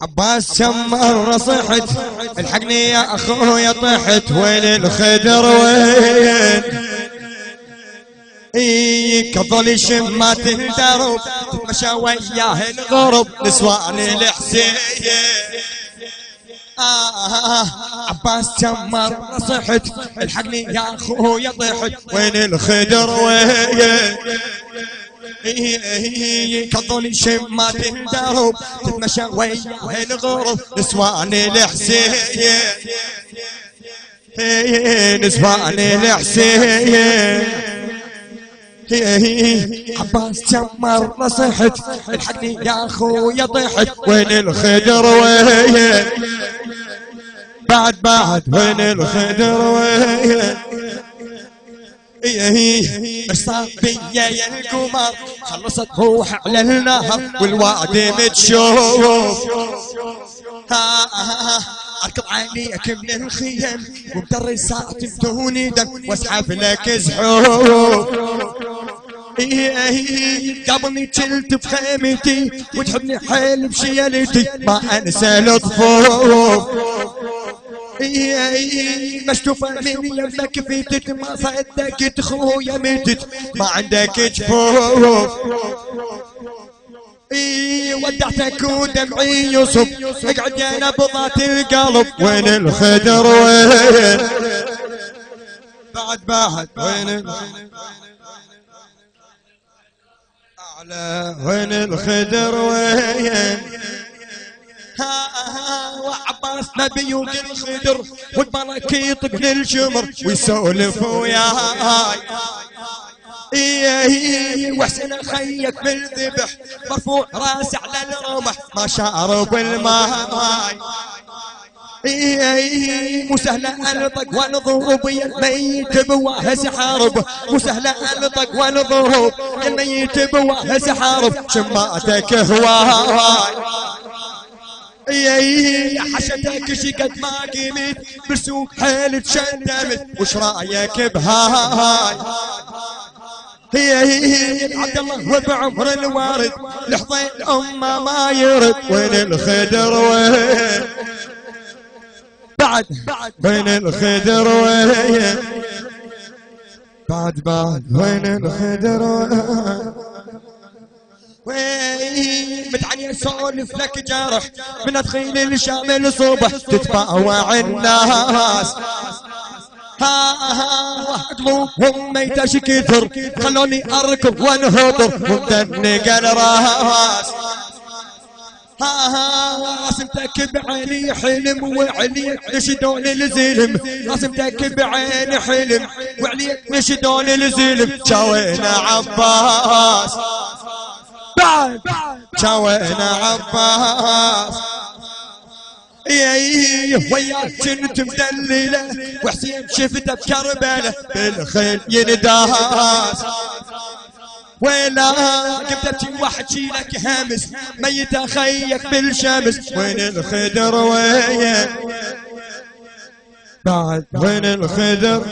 عباس كم مرة صحت الحقني يا اخويا طحت وين الخدر وين كظل شمات الدرب تتمشى وياه الغرب نسوان الحسين عباس كم مرة صحت الحقني يا اخويا طحت وين الخدر وين كظل شمات الدرب تتمشى وياه الغرب نسوان الحسين نسوان الحسين عباس كم مرة صحت الحقني يا اخويا طحت وين الخدر وين بعد وين الخدر وين ايش صار بيا يا القمر خلصت روح على النهر والوادي متشوف اركض عليك من الخيم وبدرسات بدون دم واسحب لك زحوف قبلني كنت بخيمتي وتحبني حيل بشيلتي ما انسى الطفوف مشتوفة من يمك فيتت ما صدقت خويا متت ما عندك جفوف ودعتك ودمعي يصب اقعد يا نبضات القلب وين الخدر وين بعد وين اعلى وين الخدر وين وعباس نبي وقل الخدر والبركيط ابن الجمر ويسولف وياي وحسن خيك بالذبح مرفوع راس على الرمح ما شارب الماي مو سهلة الطق والضروب يا الميت بواهس حارب مو سهلة الطق والضروب يا الميت بواهس حارب شماتك هواي يا حشتك شقد ما قيمت برسوم حيل تشدمت وش رايك بهاي عبد الله وبعمر الوارد لحظة الأمة ما يرد وين الخدر وين بعد وين الخدر وين بعد وين الخدر وين متعني اسولف لك جرح من ادخيل الشام الصبح تتباوع الناس قلوبهم ميتاش كثر خلوني اركض وانهضر ومدنق الراس رسمتك بعيني حلم وعليك نشدون الزلم رسمتك بعيني حلم وعليك نشدون الزلم شاوينا عباس بعد شاوينا عباس وياك كنت مدلله وحسين شفته بكربله بالخيل ينداس ويلا قبلتي واحكي لك همس ميت اخيك بالشمس وين الخدر وين بعد وين الخدر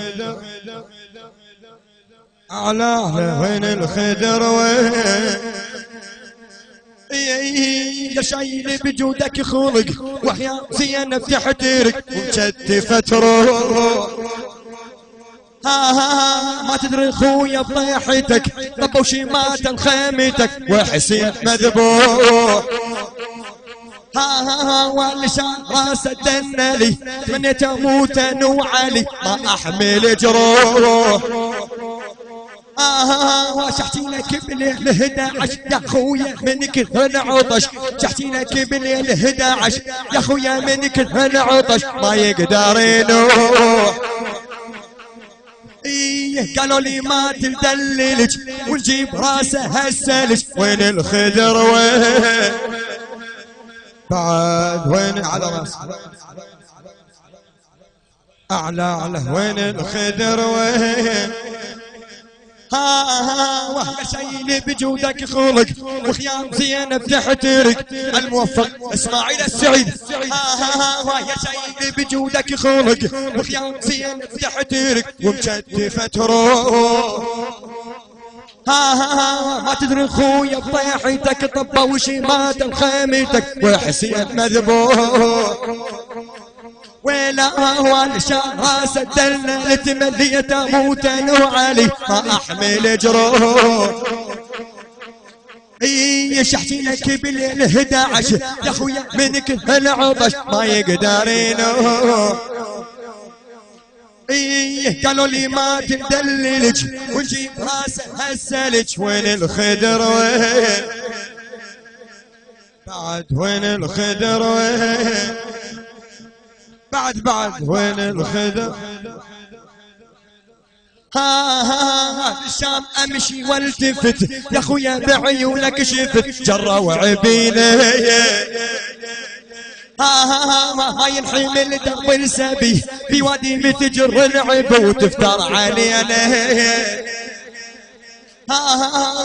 اعلى وين الخدر وين يا شايل بجودك خلق وحيا زينب تحترك ومشتفت روح ما تدري خويا بطيحتك طبوا شيمات خيمتك وحسين مذبوح واللسان راسه دنلي تمنيت اموت وعلي ما احمل جروح شحتي لك بالليل 11 يا خويا من كثر العطش شحتي لك بالليل 11 يا خويا من كثر العطش ما يقدر ينوح قالوا لي ما تدللج ونجيب راسه هالسلج وين الخدر وين بعد وين على راسه اعلى وين الخدر وين وهي شايل بجودك خلق وخيام زينب تحترق الموفق اسماعيل السعيد وهي شايل بجودك خلق وخيام زينب تحترق ومشتفت روح ها ما تدري خويا بطيحتك طبه وشمات بخيمتك وحسين مذبوح ولا والشام راس الدلة لتمليت موتا وعلي ما احمل جروح شحتينك بالليل 11 يا خويا منك العطش ما يقدرينه قالوا لي ما تندللج ونجيب راسه هالسلج وين الخدر وين بعد وين الخدر وين بعد وين الخدر ها الشام امشي والتفت يا خويا بعيونك شفت جرة وعبينه ما ينحمل درب السبي في وادي متجر العب وتفتر علينا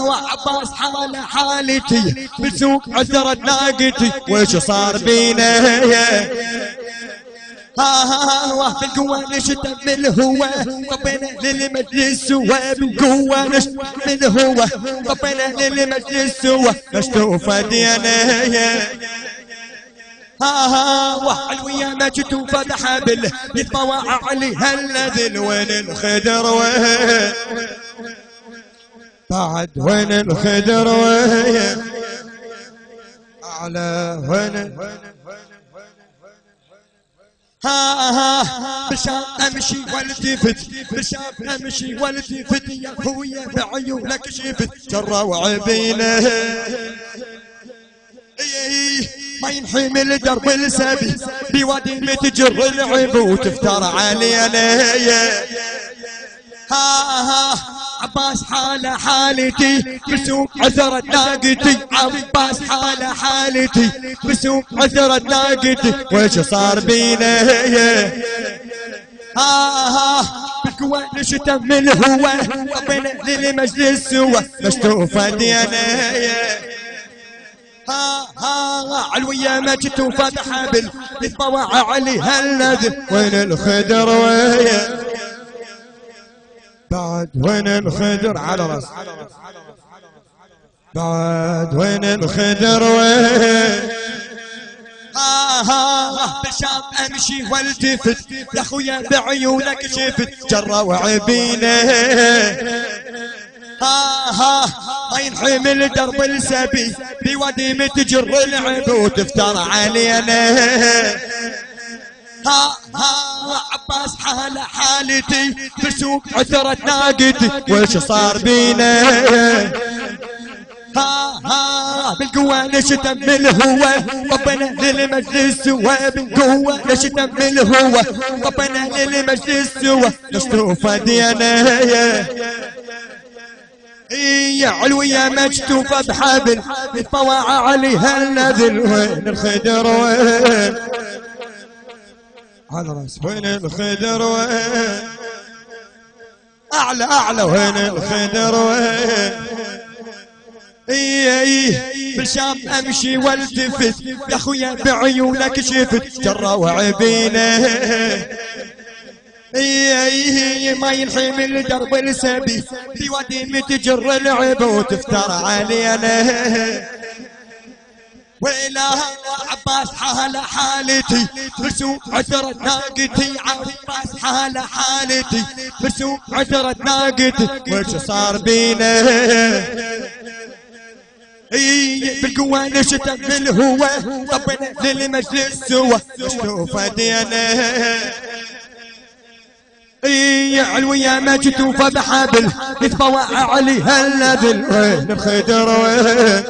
وعباس حالة حالتي بالسوق عثرت ناقتي وش صار بينا بالقوة نشتم من الهوى طبينا للمجلس وبالقوة نشتم من الهوى طبينا للمجلس ونشتوف دينا وحلوية ما جتو فتح بله يتطوع عليها الذل وين الخدر وين بعد وين الخدر وين أعلى وين بالشام امشي والتفت بالشام امشي والتفت يا خويا بعيونك شفت جرة وعبينه ما ينحمل درب السبي بوادي متجر العب وتفتر علينا عباس حالة حالتي بسوق عثرت ناقتي عباس حالة حالتي بسوق عثرت ناقتي وش صار بينا بالقوة نشتم من الهوى طبينا للمجلس سوا مشتوفة دينا علوية ما جت وفتح بال يتطوع عليها النذر وين الخدر وين بعد وين الخدر على راس بعد وين الخدر وين بالشام امشي والتفت يا خويا بعيونك شفت جرة وعبينه ما ينحمل درب السبي بوادي متجر العب وتفتر علينا عباس حالة حالتي بسوق عثرت ناقتي وش صار بينا بالقوة نشتم من الهوى طبنا للمجلس وبالقوة نشتم من الهوى طبنا للمجلس ونشتوف دينا يا علوية مجتوفة بحبل يتطوع عليها النذل وين الخدر وين على راس وين الخدر وين أعلى وين الخدر وين بالشام امشي والتفت يا خويا بعيونك شفت جرة وعبينه ما ينحمل درب السبي في وادي متجر العب وتفتر علينا ويلا عباس حالة حالتي بسوق عثرت ناقتي عباس حالة حالتي بسوق عثرت ناقتي وش صار بينا بالقوة نشتم من الهوى طبنا للمجلس سوا نشوف دينا علوية ما جتو فبحبل يتطوع عليها النذل وين الخدر وين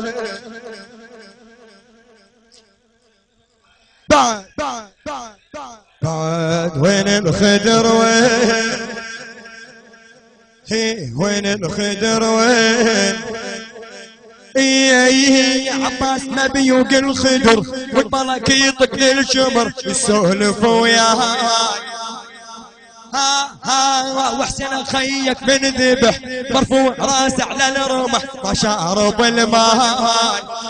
بعد وين الخدر وين وين الخدر وين يا عباس ما بيوق الخدر والبلك يطق للشمر يسولف وياها وحسن خيك من ذبح مرفوع راسه على الرمح ما شارب الماء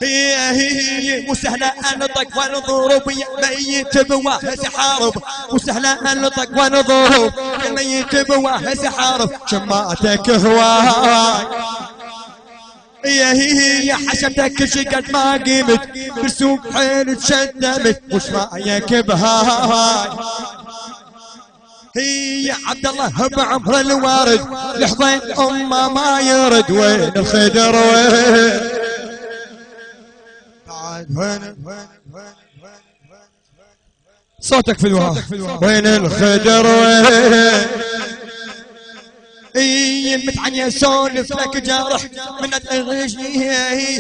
هي وسهلة انطق ونضرب يا ميت بواحد حارب وسهلة انطق ونضرب يا ميت بواهز حارف شماتك هواي هي حشمتك شقد ما قيمت برسوم حيل تشدمت وش رايك بهاي هي عبد الله بعمر الوارد لحظين امه ما يرد وين الخدر وين صوتك في الوهاب وين الخدر متعني سولف لك جارح من الغشي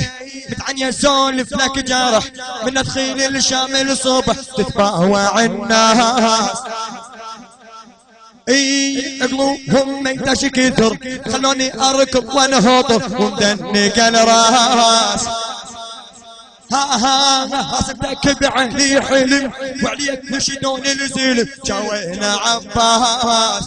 متعني سولف لك جارح من تدخيل الشامل الصبح تتباوع الناس قلوبهم ميتاش كثر خلوني اركض وانهطر ومدنق الراس حسبتك بعلي حلم وعليك يشدون الزلم جاوينا عباس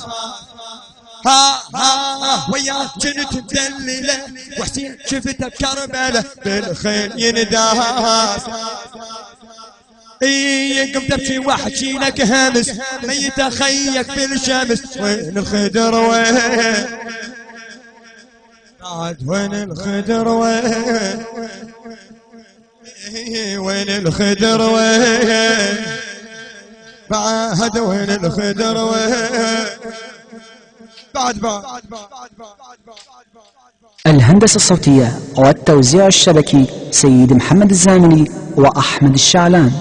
وياك كنت مدللة وحسين شفته بكربلة بالخيل ينداس قمت ابكي واحكي لك همس ميت اخيك بالشمس وين الخدر وين بعد وين الخدر وين الخدر بعد وين الخدر بعد الهندسة الصوتية والتوزيع الشبكي سيد محمد الزاملي وأحمد الشعلان.